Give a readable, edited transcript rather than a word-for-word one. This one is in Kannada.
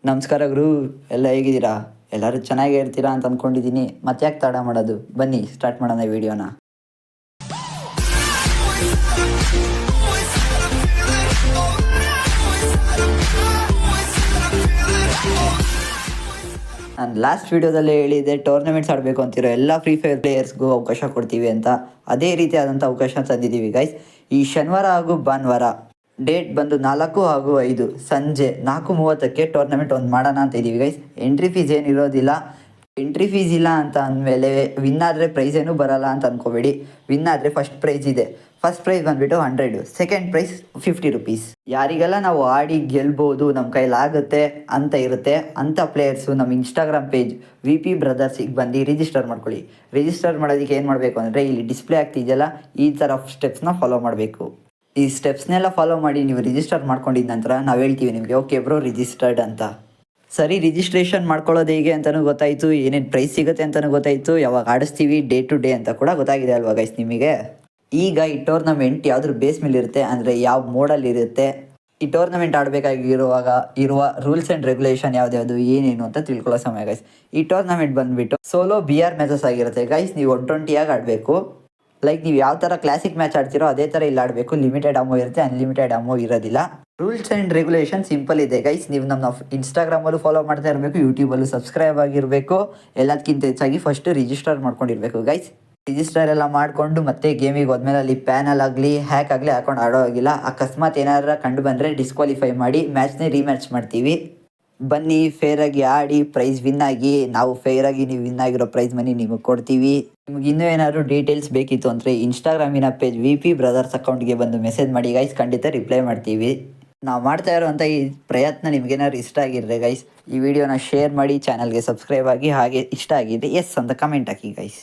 ನಮಸ್ಕಾರ ಗುರು, ಎಲ್ಲ ಹೇಗಿದ್ದೀರಾ? ಎಲ್ಲರೂ ಚೆನ್ನಾಗೇ ಇರ್ತೀರಾ ಅಂತ ಅಂದ್ಕೊಂಡಿದ್ದೀನಿ. ಮತ್ತೆ ಯಾಕೆ ತಡ ಮಾಡೋದು, ಬನ್ನಿ ಸ್ಟಾರ್ಟ್ ಮಾಡೋಣ ವಿಡಿಯೋನ. ನಾನು ಲಾಸ್ಟ್ ವೀಡಿಯೋದಲ್ಲೇ ಹೇಳಿದ್ದೆ, ಟೂರ್ನಮೆಂಟ್ಸ್ ಆಡಬೇಕು ಅಂತಿರೋ ಎಲ್ಲ ಫ್ರೀ ಫೈರ್ ಪ್ಲೇಯರ್ಸ್ಗೂ ಅವಕಾಶ ಕೊಡ್ತೀವಿ ಅಂತ. ಅದೇ ರೀತಿಯಾದಂಥ ಅವಕಾಶ ತಂದಿದ್ದೀವಿ ಗೈಸ್. ಈ ಶನಿವಾರ ಹಾಗೂ ಭಾನುವಾರ ಡೇಟ್ ಬಂದು 4 ಹಾಗೂ 5 ಸಂಜೆ 4:30ಕ್ಕೆ ಟೂರ್ನಮೆಂಟ್ ಒಂದು ಮಾಡೋಣ ಅಂತ ಇದ್ದೀವಿ ಗೈಸ್. ಎಂಟ್ರಿ ಫೀಸ್ ಏನಿರೋದಿಲ್ಲ. ಎಂಟ್ರಿ ಫೀಸ್ ಇಲ್ಲ ಅಂತ ಅಂದಮೇಲೆ ವಿನ್ ಆದರೆ ಪ್ರೈಸ್ ಏನೂ ಬರಲ್ಲ ಅಂತ ಅಂದ್ಕೋಬೇಡಿ. ವಿನ್ ಆದರೆ ಫಸ್ಟ್ ಪ್ರೈಸ್ ಇದೆ. ಫಸ್ಟ್ ಪ್ರೈಸ್ ಬಂದುಬಿಟ್ಟು 100, ಸೆಕೆಂಡ್ ಪ್ರೈಸ್ 50 ರುಪೀಸ್. ಯಾರಿಗೆಲ್ಲ ನಾವು ಆಡಿ ಗೆಲ್ಬೋದು, ನಮ್ಮ ಕೈಲಾಗುತ್ತೆ ಅಂತ ಇರುತ್ತೆ ಅಂಥ ಪ್ಲೇಯರ್ಸು ನಮ್ಮ ಇನ್ಸ್ಟಾಗ್ರಾಮ್ ಪೇಜ್ VP ಬ್ರದರ್ಸಿಗೆ ಬಂದು ರಿಜಿಸ್ಟರ್ ಮಾಡ್ಕೊಳ್ಳಿ. ರಿಜಿಸ್ಟರ್ ಮಾಡೋದಕ್ಕೆ ಏನು ಮಾಡಬೇಕು ಅಂದರೆ, ಇಲ್ಲಿ ಡಿಸ್ಪ್ಲೇ ಆಗ್ತಿದೆಯಲ್ಲ, ಈ ಥರ ಸ್ಟೆಪ್ಸ್ನ ಫಾಲೋ ಮಾಡಬೇಕು. ಈ ಸ್ಟೆಪ್ಸ್ನೆಲ್ಲ ಫಾಲೋ ಮಾಡಿ ನೀವು ರಿಜಿಸ್ಟರ್ ಮಾಡ್ಕೊಂಡಿದ್ದ ನಂತರ ನಾವು ಹೇಳ್ತೀವಿ ನಿಮಗೆ, ಓಕೆ ಬ್ರೋ ರಿಜಿಸ್ಟರ್ಡ್ ಅಂತ. ಸರಿ, ರಿಜಿಸ್ಟ್ರೇಷನ್ ಮಾಡ್ಕೊಳ್ಳೋದು ಹೇಗೆ ಅಂತಲೂ ಗೊತ್ತಾಯಿತು, ಏನೇನು ಪ್ರೈಸ್ ಸಿಗುತ್ತೆ ಅಂತಲೂ ಗೊತ್ತಾಯಿತು, ಯಾವಾಗ ಆಡಿಸ್ತೀವಿ ಡೇ ಟು ಡೇ ಅಂತ ಕೂಡ ಗೊತ್ತಾಗಿದೆ ಅಲ್ವಾ ಗೈಸ್ ನಿಮಗೆ. ಈಗ ಈ ಟೂರ್ನಮೆಂಟ್ ಯಾವುದ್ರ ಬೇಸ್ ಮೇಲೆ ಇರುತ್ತೆ ಅಂದರೆ, ಯಾವ ಮೋಡಲ್ಲಿ ಇರುತ್ತೆ, ಈ ಟೂರ್ನಮೆಂಟ್ ಆಡಬೇಕಾಗಿರುವಾಗ ಇರುವ ರೂಲ್ಸ್ ಆ್ಯಂಡ್ ರೆಗ್ಯುಲೇಷನ್ ಯಾವ್ದು ಏನೇನು ಅಂತ ತಿಳ್ಕೊಳ್ಳೋ ಸಮಯ ಗೈಸ್. ಈ ಟೂರ್ನಮೆಂಟ್ ಬಂದುಬಿಟ್ಟು ಸೋಲೋ BR ಮ್ಯಾಚಸ್ ಆಗಿರುತ್ತೆ ಗೈಸ್. ನೀವು 120 ಆಡಬೇಕು. ಲೈಕ್ ನೀವು ಯಾವ ಥರ ಕ್ಲಾಸಿಕ್ ಮ್ಯಾಚ್ ಆಡ್ತೀರೋ ಅದೇ ಥರ ಇಲ್ಲಿ ಆಡಬೇಕು. ಲಿಮಿಟೆಡ್ ಅಮೋ ಇರುತ್ತೆ, ಅನ್ಲಿಮಿಟೆಡ್ ಅಮೋ ಇರೋದಿಲ್ಲ. ರೂಲ್ಸ್ ಆ್ಯಂಡ್ ರೆಗ್ಯುಲೇಷನ್ ಸಿಂಪಲ್ ಇದೆ ಗೈಸ್. ನೀವು ನಮ್ಮ ಇನ್ಸ್ಟಾಗ್ರಾಮಲ್ಲೂ ಫಾಲೋ ಮಾಡ್ತಾ ಇರಬೇಕು, ಯೂಟ್ಯೂಬಲ್ಲೂ ಸಬ್ಸ್ಕ್ರೈಬ್ ಆಗಿರಬೇಕು. ಎಲ್ಲದಕ್ಕಿಂತ ಹೆಚ್ಚಾಗಿ ಫಸ್ಟು ರಿಜಿಸ್ಟರ್ ಮಾಡ್ಕೊಂಡಿರಬೇಕು ಗೈಸ್. ರಿಜಿಸ್ಟರ್ ಎಲ್ಲ ಮಾಡಿಕೊಂಡು ಮತ್ತೆ ಗೇಮಿಗೆ ಹೋದ್ಮೇಲೆ ಅಲ್ಲಿ ಪ್ಯಾನಲ್ ಆಗಲಿ ಹ್ಯಾಕ್ ಆಗಲಿ ಹಾಕೊಂಡು ಆಡೋ ಆಗಿಲ್ಲ. ಅಕಸ್ಮಾತ್ ಏನಾರ ಕಂಡು ಬಂದರೆ ಡಿಸ್ಕ್ವಾಲಿಫೈ ಮಾಡಿ ಮ್ಯಾಚ್ನೇ ರೀಮ್ಯಾಚ್ ಮಾಡ್ತೀವಿ. ಬನ್ನಿ ಫೇರಾಗಿ ಆಡಿ ಪ್ರೈಸ್ ವಿನ್ ಆಗಿ, ನಾವು ಫೇರಾಗಿ ನೀವು ವಿನ್ ಆಗಿರೋ ಪ್ರೈಸ್ ಮನಿ ನಿಮಗೆ ಕೊಡ್ತೀವಿ. ನಿಮ್ಗೆ ಇನ್ನೂ ಏನಾದರೂ ಡೀಟೇಲ್ಸ್ ಬೇಕಿತ್ತು ಅಂದರೆ ಇನ್ಸ್ಟಾಗ್ರಾಮಿನ ಪೇಜ್ VP ಬ್ರದರ್ಸ್ ಅಕೌಂಟ್ಗೆ ಬಂದು ಮೆಸೇಜ್ ಮಾಡಿ ಗೈಸ್, ಖಂಡಿತ ರಿಪ್ಲೈ ಮಾಡ್ತೀವಿ. ನಾವು ಮಾಡ್ತಾ ಇರೋವಂಥ ಈ ಪ್ರಯತ್ನ ನಿಮಗೇನಾದ್ರು ಇಷ್ಟ ಆಗಿದ್ರೆ ಗೈಸ್, ಈ ವಿಡಿಯೋನ ಶೇರ್ ಮಾಡಿ, ಚಾನಲ್ಗೆ ಸಬ್ಸ್ಕ್ರೈಬ್ ಆಗಿ, ಹಾಗೆ ಇಷ್ಟ ಆಗಿದೆ ಎಸ್ ಅಂತ ಕಮೆಂಟ್ ಹಾಕಿ ಗೈಸ್.